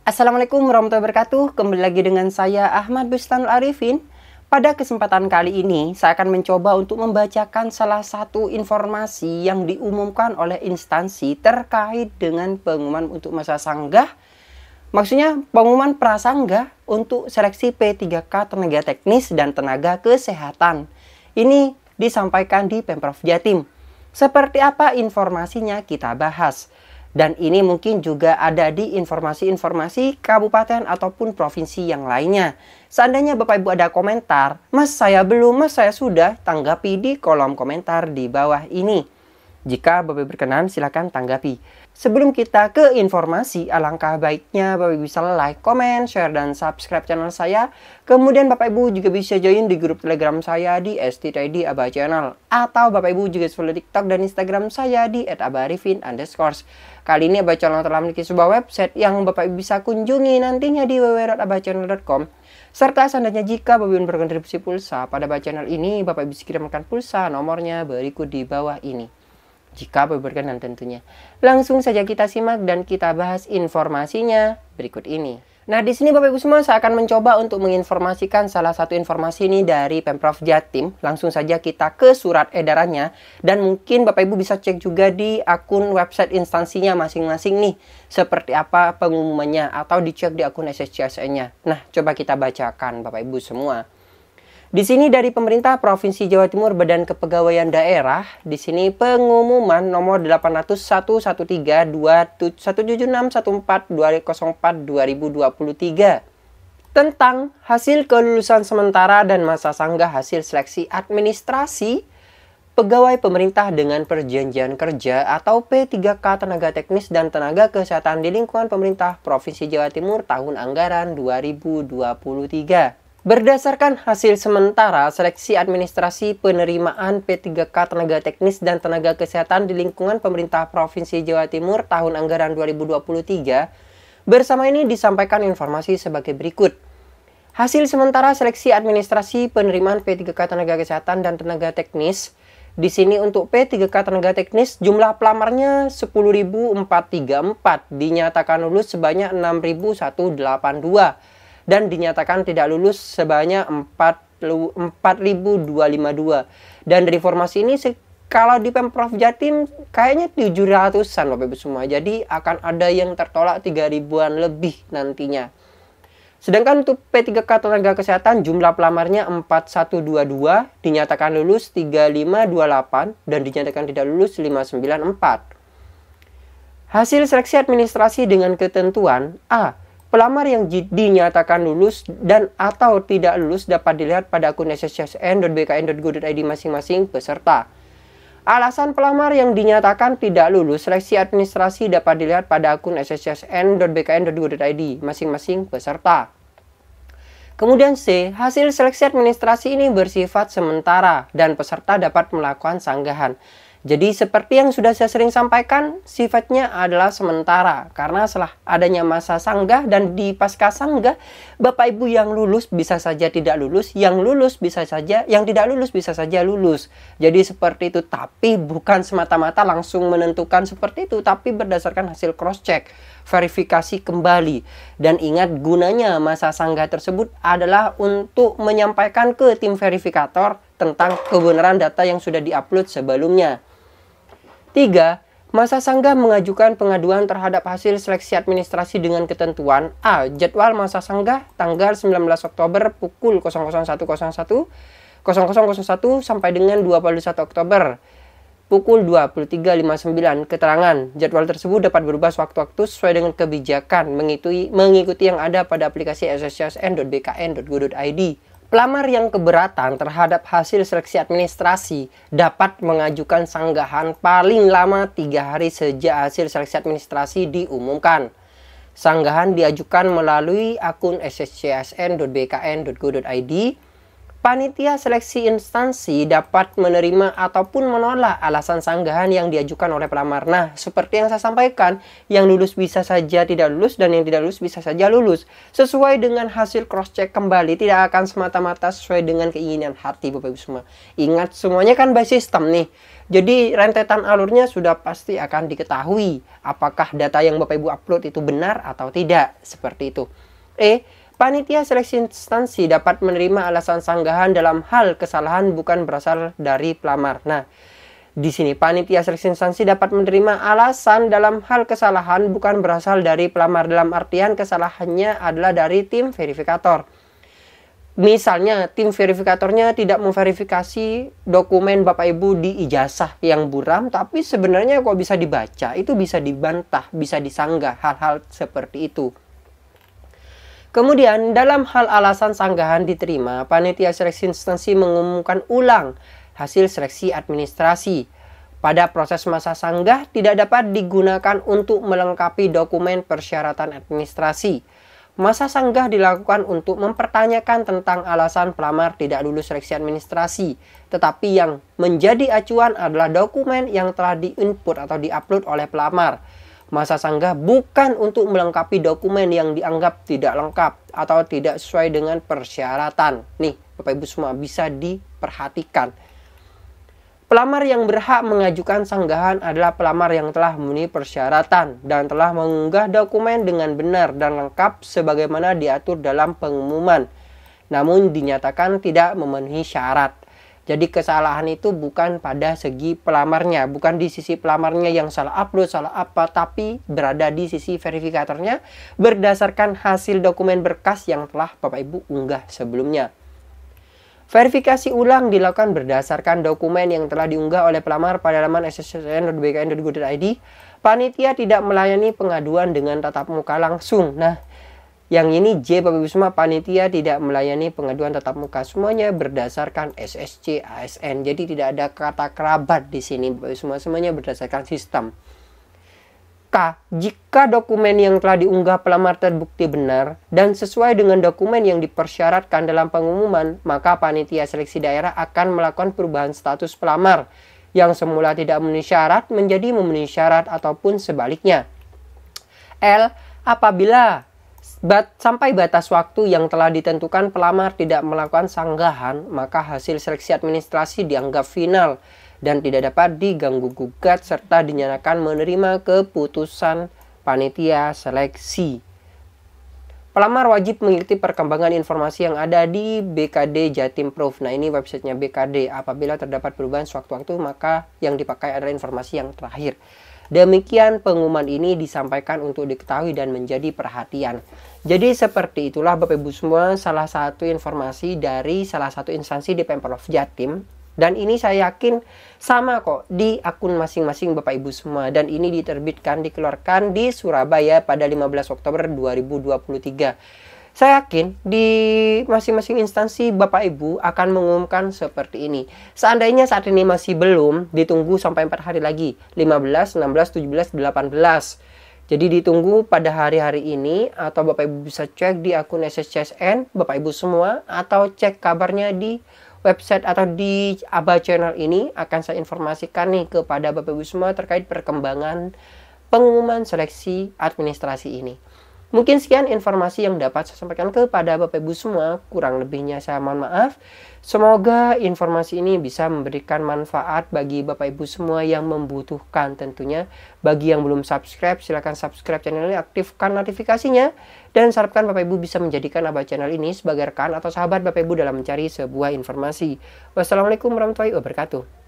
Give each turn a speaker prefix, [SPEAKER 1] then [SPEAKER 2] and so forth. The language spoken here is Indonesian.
[SPEAKER 1] Assalamualaikum warahmatullahi wabarakatuh. Kembali lagi dengan saya Ahmad Bustanul Arifin. Pada kesempatan kali ini saya akan mencoba untuk membacakan salah satu informasi yang diumumkan oleh instansi terkait dengan pengumuman untuk masa sanggah. Maksudnya pengumuman prasanggah untuk seleksi P3K tenaga teknis dan tenaga kesehatan. Ini disampaikan di Pemprov Jatim. Seperti apa informasinya kita bahas. Dan ini mungkin juga ada di informasi-informasi kabupaten ataupun provinsi yang lainnya. Seandainya Bapak Ibu ada komentar, Mas saya belum, Mas saya sudah, tanggapi di kolom komentar di bawah ini. Jika Bapak Ibu berkenan silakan tanggapi. Sebelum kita ke informasi, alangkah baiknya Bapak Ibu bisa like, comment, share, dan subscribe channel saya. Kemudian Bapak Ibu juga bisa join di grup Telegram saya di STTID Aba Channel. Atau Bapak Ibu juga follow TikTok dan Instagram saya di @abarifin_. Kali ini Aba Channel telah memiliki sebuah website yang Bapak Ibu bisa kunjungi nantinya di www.abachannel.com. Serta seandainya jika Bapak Ibu berkontribusi pulsa pada Aba Channel ini, Bapak Ibu bisa kirimkan pulsa, nomornya berikut di bawah ini. Jika Bapak Ibu berkenan tentunya. Langsung saja kita simak dan kita bahas informasinya berikut ini. Nah, di sini Bapak Ibu semua saya akan mencoba untuk menginformasikan salah satu informasi ini dari Pemprov Jatim. Langsung saja kita ke surat edarannya dan mungkin Bapak Ibu bisa cek juga di akun website instansinya masing-masing nih. Seperti apa pengumumannya atau dicek di akun SSCSN-nya. Nah, coba kita bacakan Bapak Ibu semua. Di sini dari pemerintah Provinsi Jawa Timur Badan Kepegawaian Daerah, di sini pengumuman nomor 801132176142004-2023 tentang hasil kelulusan sementara dan masa sanggah hasil seleksi administrasi pegawai pemerintah dengan perjanjian kerja atau P3K tenaga teknis dan tenaga kesehatan di lingkungan pemerintah Provinsi Jawa Timur tahun anggaran 2023. Berdasarkan hasil sementara seleksi administrasi penerimaan P3K tenaga teknis dan tenaga kesehatan di lingkungan pemerintah Provinsi Jawa Timur tahun anggaran 2023, bersama ini disampaikan informasi sebagai berikut. Hasil sementara seleksi administrasi penerimaan P3K tenaga kesehatan dan tenaga teknis. Di sini untuk P3K tenaga teknis jumlah pelamarnya 10.434, dinyatakan lulus sebanyak 6.182. Dan dinyatakan tidak lulus sebanyak 4.252. Dan dari informasi ini kalau di Pemprov Jatim kayaknya 700-an Bapak Ibu semua. Jadi akan ada yang tertolak 3.000-an lebih nantinya. Sedangkan untuk P3K tenaga kesehatan jumlah pelamarnya 4122, dinyatakan lulus 3528 dan dinyatakan tidak lulus 594. Hasil seleksi administrasi dengan ketentuan A. Pelamar yang dinyatakan lulus dan atau tidak lulus dapat dilihat pada akun sssn.bkn.go.id masing-masing peserta. Alasan pelamar yang dinyatakan tidak lulus seleksi administrasi dapat dilihat pada akun sssn.bkn.go.id masing-masing peserta. Kemudian C. Hasil seleksi administrasi ini bersifat sementara dan peserta dapat melakukan sanggahan. Jadi seperti yang sudah saya sering sampaikan, sifatnya adalah sementara. Karena setelah adanya masa sanggah dan di pasca sanggah, Bapak Ibu yang lulus bisa saja tidak lulus, yang lulus bisa saja, yang tidak lulus bisa saja lulus. Jadi seperti itu, tapi bukan semata-mata langsung menentukan seperti itu, tapi berdasarkan hasil cross-check, verifikasi kembali. Dan ingat gunanya masa sanggah tersebut adalah untuk menyampaikan ke tim verifikator tentang kebenaran data yang sudah diupload sebelumnya. 3. Masa sanggah mengajukan pengaduan terhadap hasil seleksi administrasi dengan ketentuan A. Jadwal masa sanggah tanggal 19 Oktober pukul 00.101 sampai dengan 21 Oktober pukul 23.59. Keterangan jadwal tersebut dapat berubah sewaktu-waktu sesuai dengan kebijakan mengikuti yang ada pada aplikasi sssn.bkn.go.id. Pelamar yang keberatan terhadap hasil seleksi administrasi dapat mengajukan sanggahan paling lama 3 hari sejak hasil seleksi administrasi diumumkan. Sanggahan diajukan melalui akun sssn.bkn.go.id Panitia seleksi instansi dapat menerima ataupun menolak alasan sanggahan yang diajukan oleh pelamar. Nah, seperti yang saya sampaikan, yang lulus bisa saja tidak lulus dan yang tidak lulus bisa saja lulus. Sesuai dengan hasil cross-check kembali, tidak akan semata-mata sesuai dengan keinginan hati Bapak Ibu semua. Ingat, semuanya kan by system nih. Jadi rentetan alurnya sudah pasti akan diketahui apakah data yang Bapak Ibu upload itu benar atau tidak. Seperti itu. Panitia seleksi instansi dapat menerima alasan sanggahan dalam hal kesalahan bukan berasal dari pelamar. Nah, di sini panitia seleksi instansi dapat menerima alasan dalam hal kesalahan bukan berasal dari pelamar, dalam artian kesalahannya adalah dari tim verifikator. Misalnya tim verifikatornya tidak memverifikasi dokumen Bapak Ibu di ijazah yang buram, tapi sebenarnya kok bisa dibaca, itu bisa dibantah, bisa disanggah, hal-hal seperti itu. Kemudian, dalam hal alasan sanggahan diterima, panitia seleksi instansi mengumumkan ulang hasil seleksi administrasi. Pada proses masa sanggah tidak dapat digunakan untuk melengkapi dokumen persyaratan administrasi. Masa sanggah dilakukan untuk mempertanyakan tentang alasan pelamar tidak lulus seleksi administrasi, tetapi yang menjadi acuan adalah dokumen yang telah diinput atau diupload oleh pelamar. Masa sanggah bukan untuk melengkapi dokumen yang dianggap tidak lengkap atau tidak sesuai dengan persyaratan. Nih, Bapak Ibu semua bisa diperhatikan. Pelamar yang berhak mengajukan sanggahan adalah pelamar yang telah memenuhi persyaratan dan telah mengunggah dokumen dengan benar dan lengkap sebagaimana diatur dalam pengumuman, namun dinyatakan tidak memenuhi syarat. Jadi kesalahan itu bukan pada segi pelamarnya, bukan di sisi pelamarnya yang salah upload, salah apa, tapi berada di sisi verifikatornya berdasarkan hasil dokumen berkas yang telah Bapak Ibu unggah sebelumnya. Verifikasi ulang dilakukan berdasarkan dokumen yang telah diunggah oleh pelamar pada laman sssn.bkn.go.id. Panitia tidak melayani pengaduan dengan tatap muka langsung. Nah, yang ini J, Bapak Ibu semua, panitia tidak melayani pengaduan tatap muka, semuanya berdasarkan SSC ASN. Jadi tidak ada kata kerabat di sini, Bapak Ibu semua, semuanya berdasarkan sistem. K, jika dokumen yang telah diunggah pelamar terbukti benar dan sesuai dengan dokumen yang dipersyaratkan dalam pengumuman, maka panitia seleksi daerah akan melakukan perubahan status pelamar yang semula tidak memenuhi syarat menjadi memenuhi syarat ataupun sebaliknya. L, apabila sampai batas waktu yang telah ditentukan pelamar tidak melakukan sanggahan, maka hasil seleksi administrasi dianggap final dan tidak dapat diganggu-gugat serta dinyatakan menerima keputusan panitia seleksi. Pelamar wajib mengikuti perkembangan informasi yang ada di BKD Jatim Proof. Nah, ini websitenya BKD. Apabila terdapat perubahan sewaktu-waktu, maka yang dipakai adalah informasi yang terakhir. Demikian pengumuman ini disampaikan untuk diketahui dan menjadi perhatian. Jadi seperti itulah Bapak Ibu semua salah satu informasi dari salah satu instansi di Pemprov Jatim. Dan ini saya yakin sama kok di akun masing-masing Bapak Ibu semua. Dan ini dikeluarkan di Surabaya pada 15 Oktober 2023. Saya yakin di masing-masing instansi Bapak Ibu akan mengumumkan seperti ini. Seandainya saat ini masih belum, ditunggu sampai 4 hari lagi. 15, 16, 17, 18. Jadi ditunggu pada hari-hari ini, atau Bapak Ibu bisa cek di akun SSCSN Bapak Ibu semua, atau cek kabarnya di website atau di Aba channel ini. Akan saya informasikan nih kepada Bapak Ibu semua terkait perkembangan pengumuman seleksi administrasi ini. Mungkin sekian informasi yang dapat saya sampaikan kepada Bapak Ibu semua. Kurang lebihnya saya mohon maaf. Semoga informasi ini bisa memberikan manfaat bagi Bapak Ibu semua yang membutuhkan tentunya. Bagi yang belum subscribe, silahkan subscribe channel ini, aktifkan notifikasinya. Dan saya harapkan Bapak Ibu bisa menjadikan Aba channel ini sebagai rekan atau sahabat Bapak Ibu dalam mencari sebuah informasi. Wassalamualaikum warahmatullahi wabarakatuh.